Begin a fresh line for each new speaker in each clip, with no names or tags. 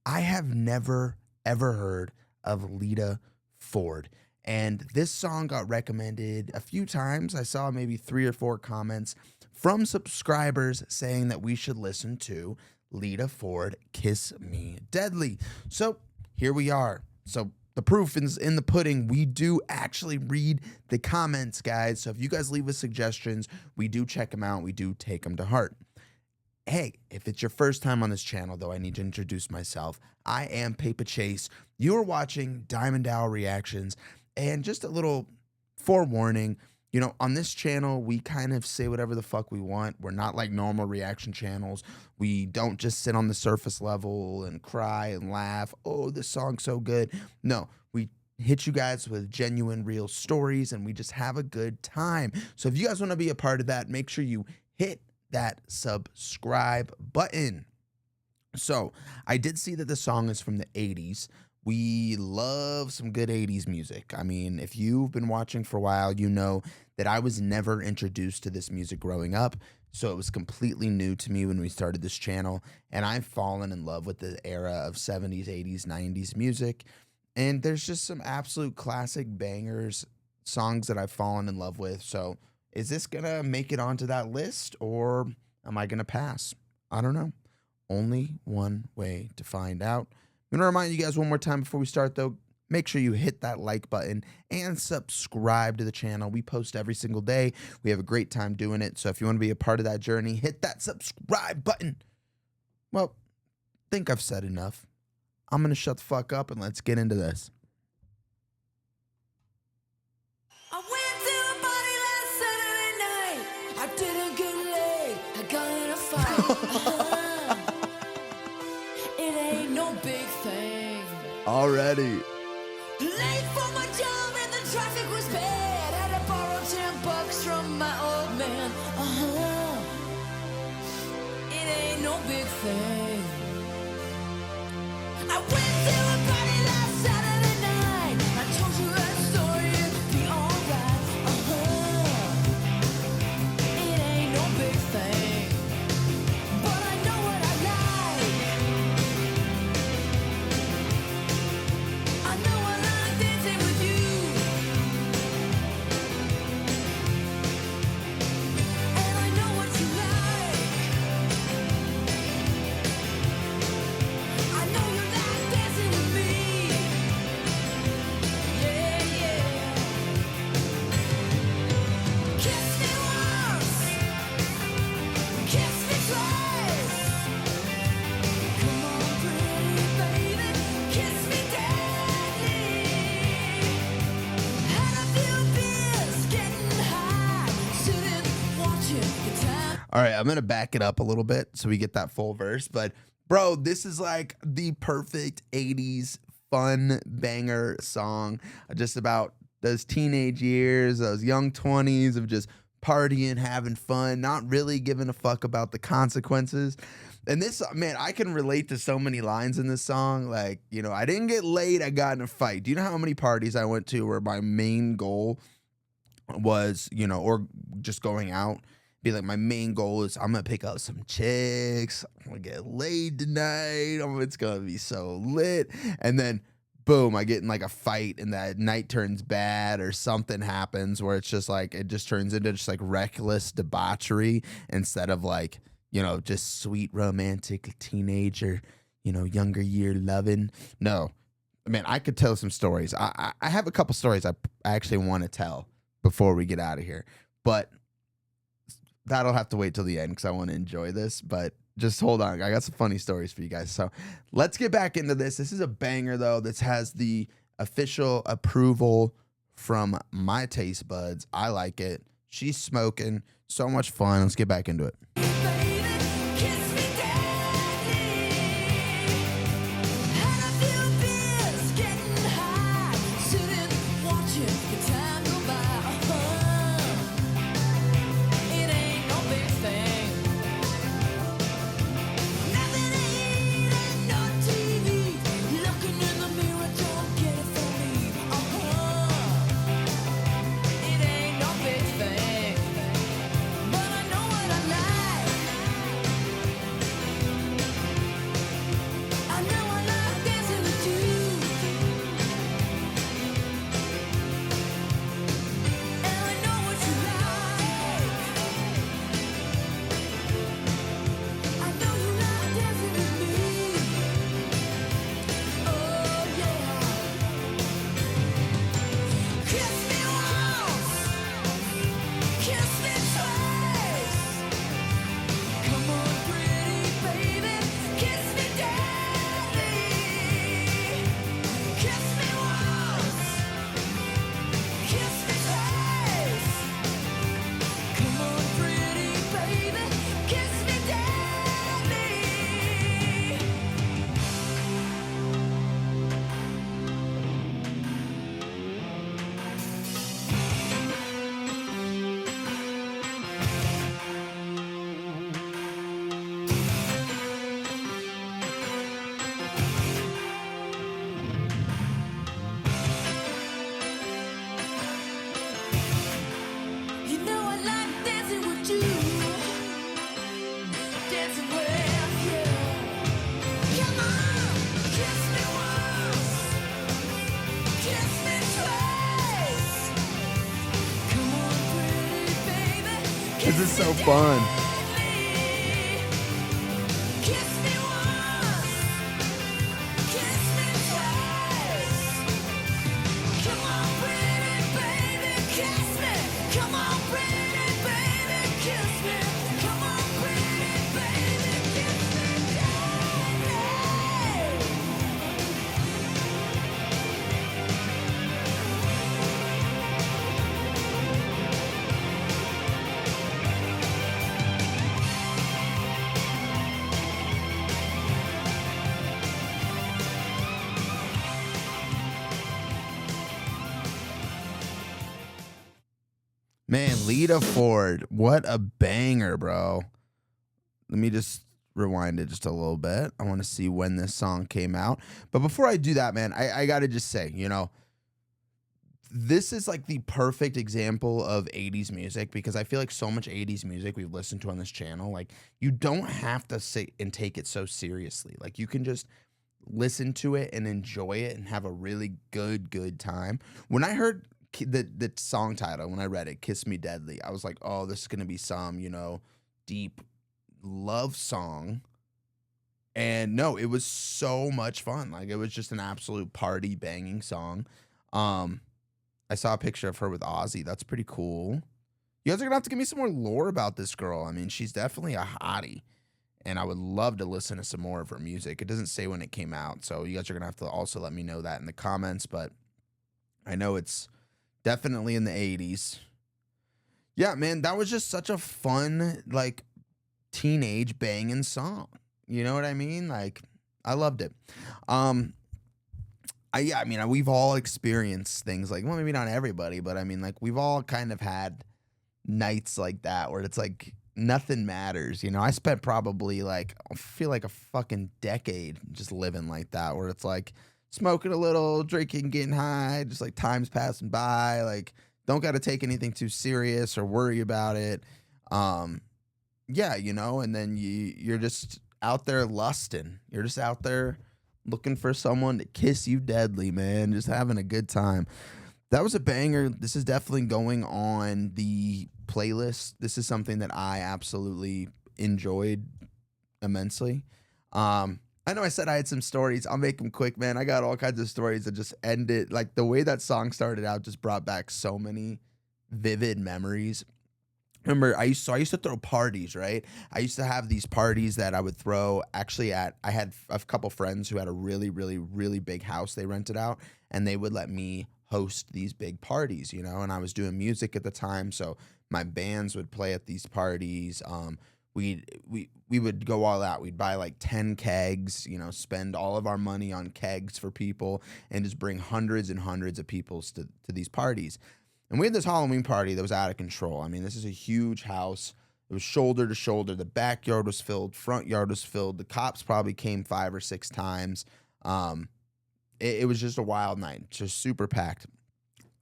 I have never ever heard of Lita Ford. And this song got recommended a few times. I saw maybe 3 or 4 comments from subscribers saying that we should listen to Lita Ford, Kiss Me Deadly. So here we are. So the proof is in the pudding. We do actually read the comments, guys. So if you guys leave us suggestions, we do check them out. We do take them to heart. Hey, if it's your first time on this channel, though, I need to introduce myself. I am Paper Chase. You are watching Diamond Owl Reactions. And just a little forewarning, on this channel, we kind of say whatever the fuck we want. We're not like normal reaction channels. We don't just sit on the surface level and cry and laugh. Oh, this song's so good. No, we hit you guys with genuine, real stories, and we just have a good time. So if you guys want to be a part of that, make sure you hit that subscribe button. So I did see that the song is from the 80s. We love some good 80s music. I mean, if you've been watching for a while, you know that I was never introduced to this music growing up. So it was completely new to me when we started this channel. And I've fallen in love with the era of 70s, 80s, 90s music. And there's just some absolute classic bangers, songs that I've fallen in love with. So is this going to make it onto that list, or am I going to pass? I don't know. Only one way to find out. I'm going to remind you guys one more time before we start, though. Make sure you hit that like button and subscribe to the channel. We post every single day. We have a great time doing it. So if you want to be a part of that journey, hit that subscribe button. Well, I think I've said enough. I'm going to shut the fuck up and let's get into this.
I went to a party last Saturday night. I didn't get laid. I got in a fight. It ain't no big thing.
Already.
Late for my job and the traffic was bad. Had to borrow $10 from my old man. It ain't no big thing. I went to a party last Saturday night. I told you that story, it'd be alright. It ain't no big thing, but I know what I like. I know I like dancing with you, and I know what you like. I know you like dancing with me. Yeah, yeah. Kiss me once, kiss me twice. Come on, pretty baby, kiss me deadly. Had a few beers, getting high, sitting watching the time.
All right, I'm going to back it up a little bit so we get that full verse. But, bro, this is like the perfect 80s fun banger song. Just about those teenage years, those young 20s of just partying, having fun, not really giving a fuck about the consequences. And this, man, I can relate to so many lines in this song. Like, I didn't get laid, I got in a fight. Do you know how many parties I went to where my main goal was, or just going out, be like, my main goal is I'm gonna pick up some chicks, I'm gonna get laid tonight, it's gonna be so lit, and then boom, I get in like a fight and that night turns bad or something happens where it's just like, it just turns into just like reckless debauchery instead of like, just sweet romantic teenager, younger year loving. No, man, I could tell some stories. I have a couple stories I actually want to tell before we get out of here, but that'll have to wait till the end because I want to enjoy this. But just hold on, I got some funny stories for you guys. So let's get back into this. This is a banger, though. This has the official approval from my taste buds. I like it. She's smoking. So much fun. Let's get back into it.
Baby, kiss me deadly. Had a few beers, getting high, sitting watching the time go by. It ain't no big thing. Nothing to eat and no TV. Looking in the mirror, don't get it from me. It ain't no big thing, but I know what I like.
is so fun.
Kiss me once, kiss me twice. Come on, pretty baby, kiss me. Come on, pretty baby, kiss me. Come on, pretty baby, kiss me, daddy.
Man, Lita Ford, what a banger, bro. Let me just rewind it just a little bit. I want to see when this song came out. But before I do that, man, I got to just say, this is like the perfect example of 80s music because I feel like so much 80s music we've listened to on this channel, like you don't have to sit and take it so seriously. Like you can just listen to it and enjoy it and have a really good time. When I heard the song title, when I read it, Kiss Me Deadly, I was like, oh, this is going to be some, deep love song. And no, it was so much fun. Like it was just an absolute party banging song. I saw a picture of her with Ozzy. That's pretty cool. You guys are gonna have to give me some more lore about this girl. I mean, she's definitely a hottie, and I would love to listen to some more of her music. It doesn't say when it came out, so you guys are gonna have to also let me know that in the comments. But I know it's definitely in the 80s. Yeah, man, that was just such a fun, like, teenage banging song. You know what I mean? Like, I loved it. I mean, we've all experienced things like, well, maybe not everybody, but I mean, like, we've all kind of had nights like that where it's like nothing matters. I spent probably like, I feel like a fucking decade just living like that, where it's like smoking a little, drinking, getting high, just like time's passing by. Like, don't got to take anything too serious or worry about it. Yeah, and then you're just out there lusting. You're just out there looking for someone to kiss you deadly, man. Just having a good time. That was a banger. This is definitely going on the playlist. This is something that I absolutely enjoyed immensely. I know I said I had some stories. I'll make them quick, man. I got all kinds of stories that just ended. Like the way that song started out just brought back so many vivid memories. Remember, I used to throw parties, right? I used to have these parties that I would throw actually I had a couple friends who had a really, really, really big house they rented out, and they would let me host these big parties, and I was doing music at the time, so my bands would play at these parties. We would go all out. We'd buy like 10 kegs, spend all of our money on kegs for people and just bring hundreds and hundreds of people to these parties. And we had this Halloween party that was out of control. I mean, this is a huge house. It was shoulder to shoulder. The backyard was filled. Front yard was filled. The cops probably came 5 or 6 times. It was just a wild night, just super packed.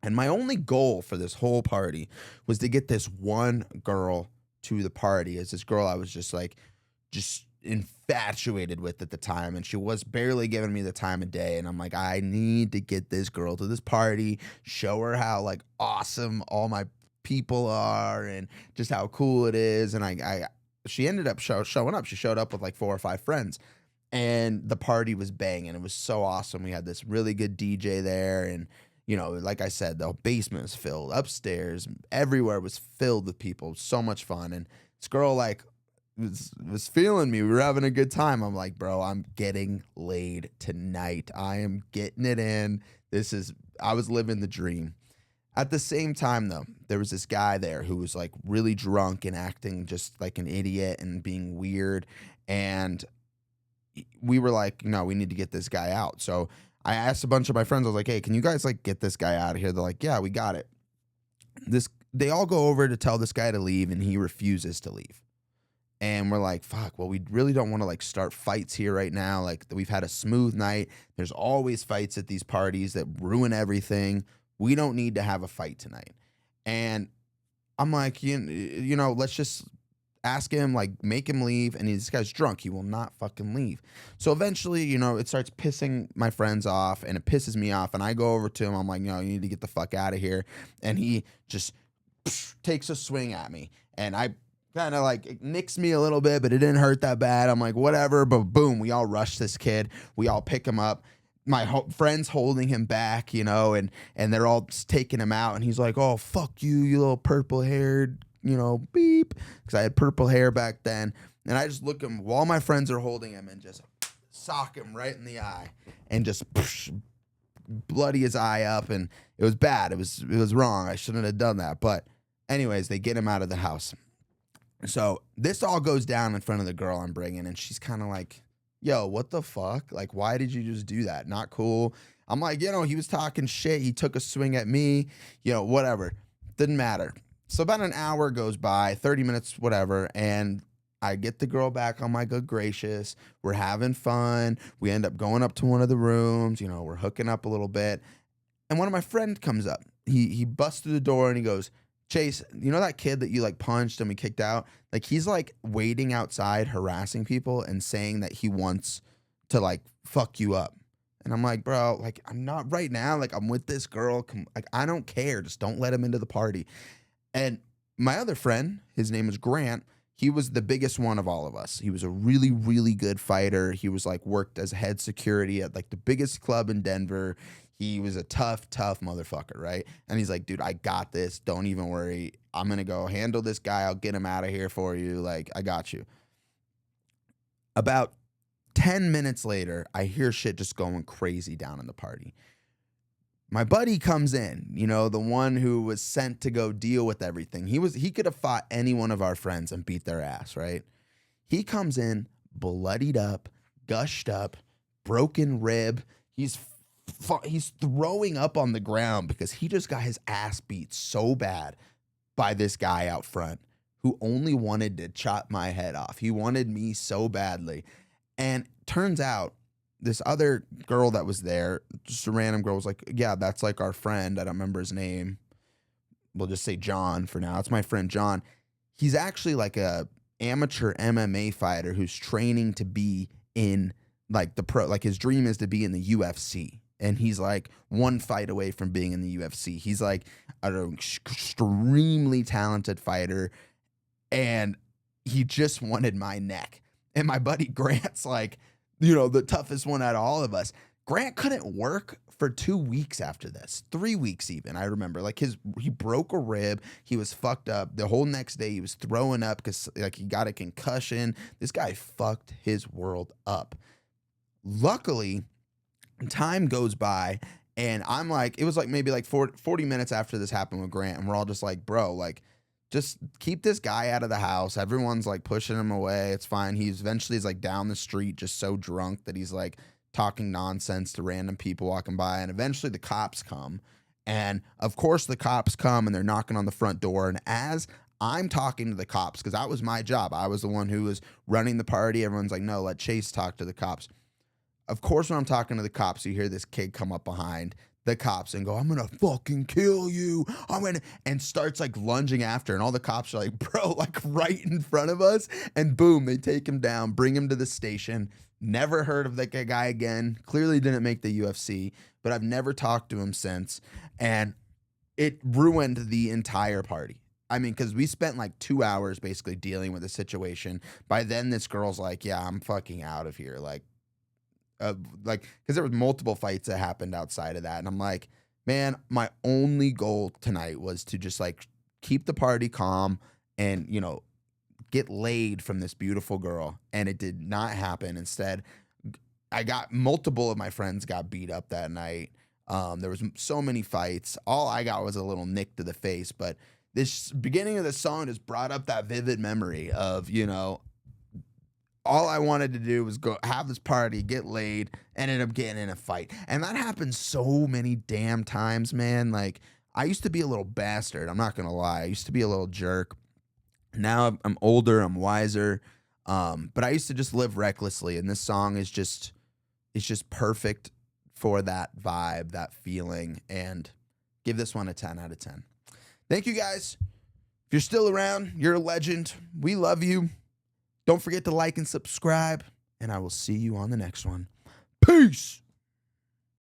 And my only goal for this whole party was to get this one girl to the party. It's this girl I was just infatuated with at the time, and she was barely giving me the time of day, and I'm like, I need to get this girl to this party, show her how like awesome all my people are and just how cool it is. And she ended up showing up. She showed up with like 4 or 5 friends, and the party was banging. It was so awesome. We had this really good DJ there, and like I said, the basement was filled, upstairs, everywhere was filled with people. So much fun. And this girl like was feeling me. We were having a good time. I'm like, bro, I'm getting laid tonight. I am getting it in. I was living the dream. At the same time, though, there was this guy there who was like really drunk and acting just like an idiot and being weird. And we were like, no, we need to get this guy out. So I asked a bunch of my friends, I was like, hey, can you guys like get this guy out of here? They're like, yeah, we got it. They all go over to tell this guy to leave, and he refuses to leave. And we're like, fuck, well, we really don't want to like start fights here right now. Like, we've had a smooth night. There's always fights at these parties that ruin everything. We don't need to have a fight tonight. And I'm like, let's just ask him, like, make him leave. And this guy's drunk. He will not fucking leave. So eventually, it starts pissing my friends off, and it pisses me off. And I go over to him. I'm like, no, you need to get the fuck out of here. And he just takes a swing at me. And I kind of like it nicks me a little bit, but it didn't hurt that bad. I'm like, whatever. But boom, we all rush this kid. We all pick him up. My friends holding him back, and they're all taking him out. And he's like, "Oh, fuck you, you little purple haired, beep," because I had purple hair back then. And I just look at him while my friends are holding him and just sock him right in the eye and just bloody his eye up. And it was bad. It was wrong. I shouldn't have done that. But anyways, they get him out of the house. So this all goes down in front of the girl I'm bringing, and she's kind of like, "Yo, what the fuck? Like, why did you just do that? Not cool." I'm like, he was talking shit. He took a swing at me, whatever. Didn't matter. So about an hour goes by, 30 minutes, whatever, and I get the girl back on my good gracious. We're having fun. We end up going up to one of the rooms. We're hooking up a little bit. And one of my friends comes up. He busts through the door and he goes, "Chase, that kid that you like punched and we kicked out? Like, he's like waiting outside harassing people and saying that he wants to like fuck you up." And I'm like, "Bro, like, I'm not right now. Like, I'm with this girl. Like, I don't care. Just don't let him into the party." And my other friend, his name is Grant. He was the biggest one of all of us. He was a really, really good fighter. He was like worked as head security at like the biggest club in Denver. He was a tough motherfucker, right? And he's like, "Dude, I got this. Don't even worry. I'm going to go handle this guy. I'll get him out of here for you. Like, I got you." About 10 minutes later, I hear shit just going crazy down in the party. My buddy comes in, the one who was sent to go deal with everything. He could have fought any one of our friends and beat their ass, right? He comes in bloodied up, gushed up, broken rib. He's throwing up on the ground because he just got his ass beat so bad by this guy out front who only wanted to chop my head off. He wanted me so badly. And turns out this other girl that was there, just a random girl, was like, "Yeah, that's like our friend. I don't remember his name. We'll just say John for now. It's my friend John. He's actually like a amateur MMA fighter who's training to be in like the pro. Like, his dream is to be in the UFC. And he's like one fight away from being in the UFC. He's like an extremely talented fighter. And he just wanted my neck." And my buddy Grant's like, the toughest one out of all of us. Grant couldn't work for 2 weeks after this, 3 weeks even. I remember like he broke a rib. He was fucked up. The whole next day he was throwing up because like he got a concussion. This guy fucked his world up. Luckily, time goes by and I'm like, it was like maybe like 40 minutes after this happened with Grant. And we're all just like, "Bro, like, just keep this guy out of the house." Everyone's like pushing him away. It's fine. He's like down the street, just so drunk that he's like talking nonsense to random people walking by. And eventually the cops come. And of course the cops come and they're knocking on the front door. And as I'm talking to the cops, because that was my job, I was the one who was running the party. Everyone's like, "No, let Chase talk to the cops." Of course, when I'm talking to the cops, you hear this kid come up behind the cops and go, "I'm gonna fucking kill you. And starts like lunging after. And all the cops are like, "Bro," like right in front of us. And boom, they take him down, bring him to the station. Never heard of that guy again. Clearly didn't make the UFC, but I've never talked to him since. And it ruined the entire party. I mean, because we spent like 2 hours basically dealing with the situation. By then, this girl's like, "Yeah, I'm fucking out of here." Because there was multiple fights that happened outside of that. And I'm like, man, my only goal tonight was to just like keep the party calm and, get laid from this beautiful girl. And it did not happen. Instead, multiple of my friends got beat up that night. There was so many fights. All I got was a little nick to the face. But this beginning of the song just brought up that vivid memory of, all I wanted to do was go have this party, get laid, and end up getting in a fight. And that happens so many damn times, man. Like, I used to be a little bastard. I'm not going to lie. I used to be a little jerk. Now I'm older, I'm wiser. But I used to just live recklessly. And this song is just, it's just perfect for that vibe, that feeling. And give this one a 10 out of 10. Thank you guys. If you're still around, you're a legend. We love you. Don't forget to like and subscribe, and I will see you on the next one. Peace.